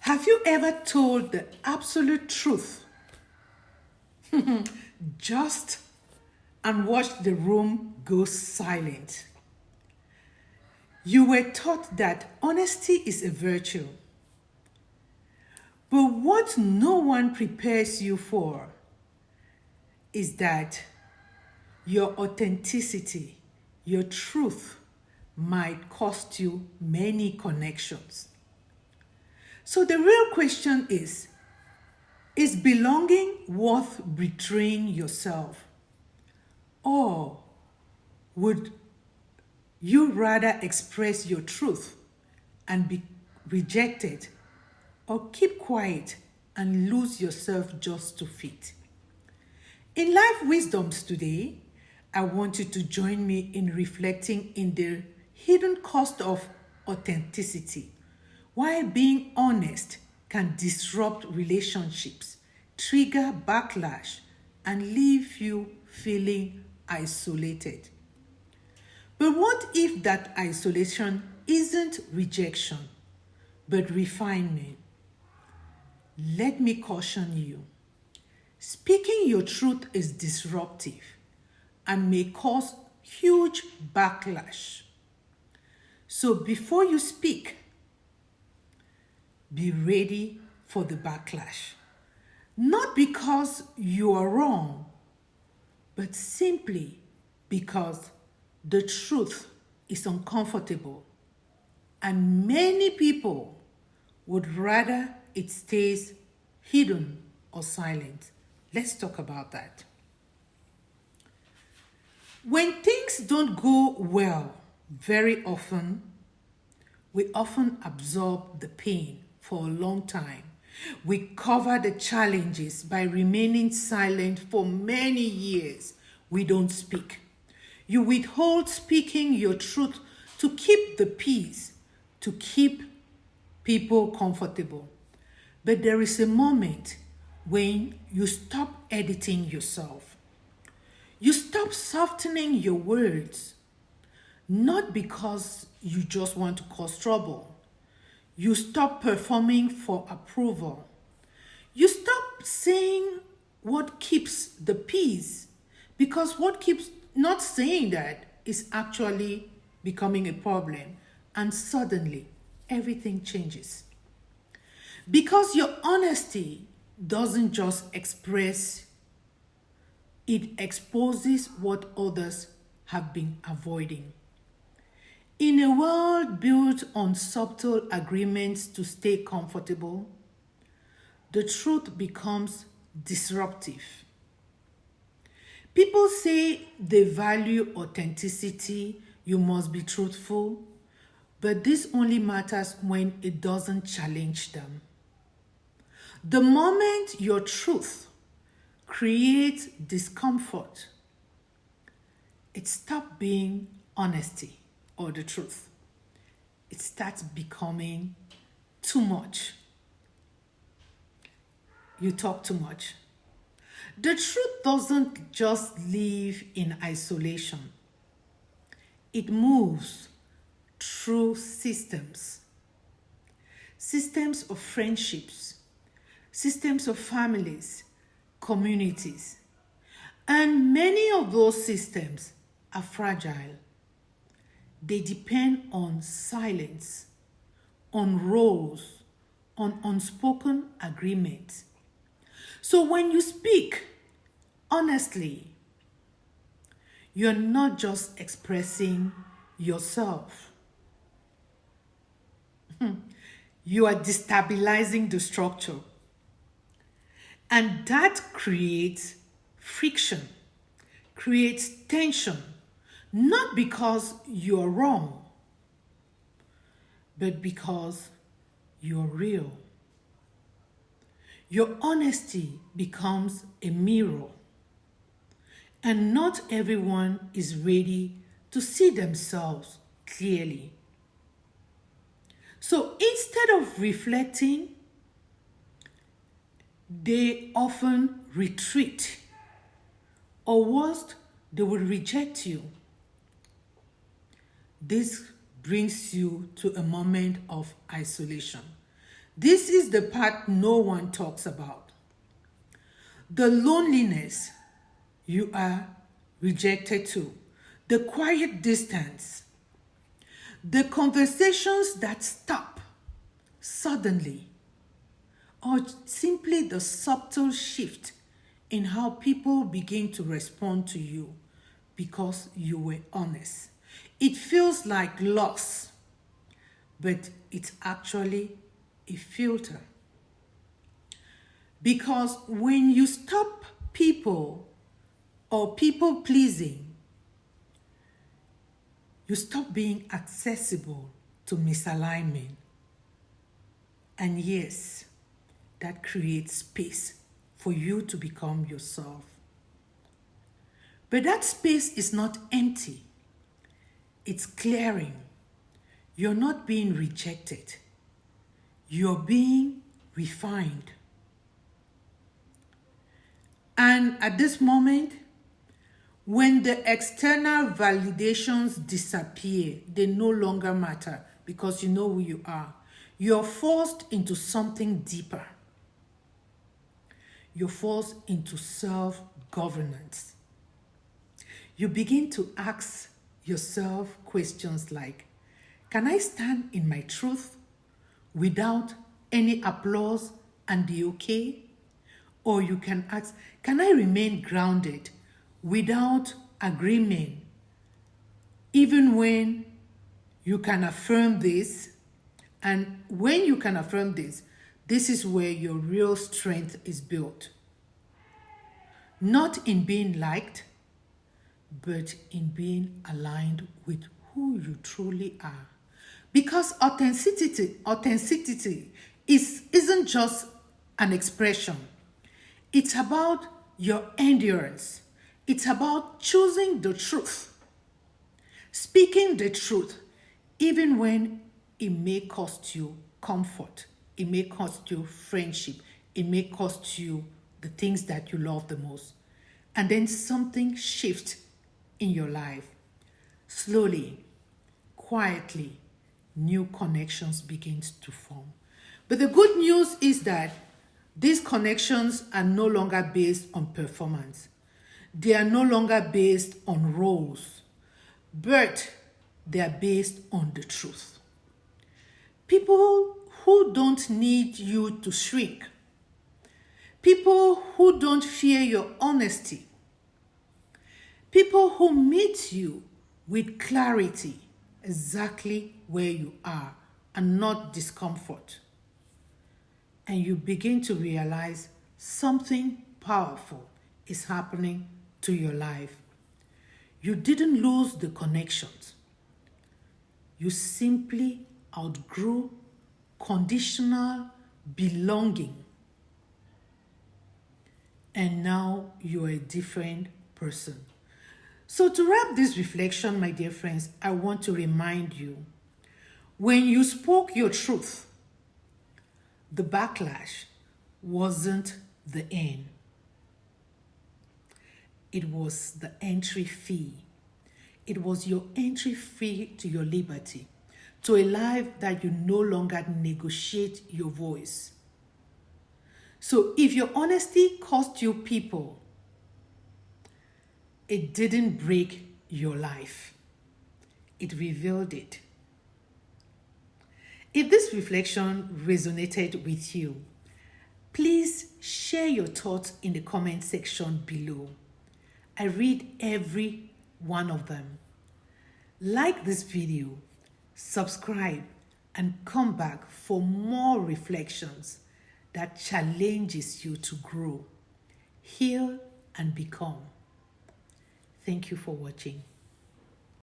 Have you ever told the absolute truth just and watched the room go silent? You were taught that honesty is a virtue. But what no one prepares you for is that your authenticity, your truth, might cost you many connections. So the real question is belonging worth betraying yourself? Or would you rather express your truth and be rejected, or keep quiet and lose yourself just to fit? In Life Wisdoms today, I want you to join me in reflecting in the hidden cost of authenticity. Why being honest can disrupt relationships, trigger backlash, and leave you feeling isolated. But what if that isolation isn't rejection, but refinement? Let me caution you. Speaking your truth is disruptive and may cause huge backlash. So before you speak, be ready for the backlash. Not because you are wrong, but simply because the truth is uncomfortable and many people would rather it stays hidden or silent. Let's talk about that. When things don't go well, very often, we often absorb the pain for a long time. We cover the challenges by remaining silent for many years. We don't speak. You withhold speaking your truth to keep the peace, to keep people comfortable. But there is a moment when you stop editing yourself. You stop softening your words, not because you just want to cause trouble. You stop performing for approval. You stop saying what keeps the peace, because what keeps not saying that is actually becoming a problem, and suddenly everything changes. Because your honesty doesn't just express, it exposes what others have been avoiding. In a world built on subtle agreements to stay comfortable, the truth becomes disruptive. People say they value authenticity, you must be truthful, but this only matters when it doesn't challenge them. The moment your truth creates discomfort, it stops being honesty or the truth. It starts becoming too much. You talk too much. The truth doesn't just live in isolation. It moves through systems. Systems of friendships, systems of families, communities. And many of those systems are fragile. They depend on silence, on roles, on unspoken agreements. So when you speak honestly, you're not just expressing yourself. You are destabilizing the structure. And that creates friction, creates tension, not because you're wrong, but because you're real. Your honesty becomes a mirror, and not everyone is ready to see themselves clearly. So instead of reflecting, they often retreat, or worst, they will reject you. This brings you to a moment of isolation. This is the part no one talks about. The loneliness you are rejected to, the quiet distance, the conversations that stop suddenly, or simply the subtle shift in how people begin to respond to you because you were honest. It feels like loss, but it's actually a filter. Because when you stop people or people pleasing, you stop being accessible to misalignment. And yes, that creates space for you to become yourself. But that space is not empty. It's clearing. You're not being rejected. You're being refined. And at this moment, when the external validations disappear, they no longer matter because you know who you are. You're forced into something deeper. You're forced into self-governance. You begin to ask yourself questions like, can I stand in my truth without any applause and be okay? Or you can ask, can I remain grounded without agreement, even when you can affirm this? And when you can affirm this, this is where your real strength is built. Not in being liked, but in being aligned with who you truly are. Because authenticity isn't just an expression. It's about your endurance. It's about choosing the truth, speaking the truth, even when it may cost you comfort, it may cost you friendship, it may cost you the things that you love the most. And then something shifts in your life. Slowly, quietly, new connections begin to form. But the good news is that these connections are no longer based on performance. They are no longer based on roles, but they are based on the truth. People who don't need you to shrink. People who don't fear your honesty. People who meet you with clarity, exactly where you are, and not discomfort. And you begin to realize something powerful is happening to your life. You didn't lose the connections. You simply outgrew conditional belonging. And now you're a different person. So to wrap this reflection, my dear friends, I want to remind you, when you spoke your truth, the backlash wasn't the end. It was the entry fee. It was your entry fee to your liberty, to a life that you no longer negotiate your voice. So if your honesty cost you people, it didn't break your life. It revealed it. If this reflection resonated with you, please share your thoughts in the comment section below. I read every one of them. Like this video, subscribe, and come back for more reflections that challenges you to grow, heal, and become. Thank you for watching.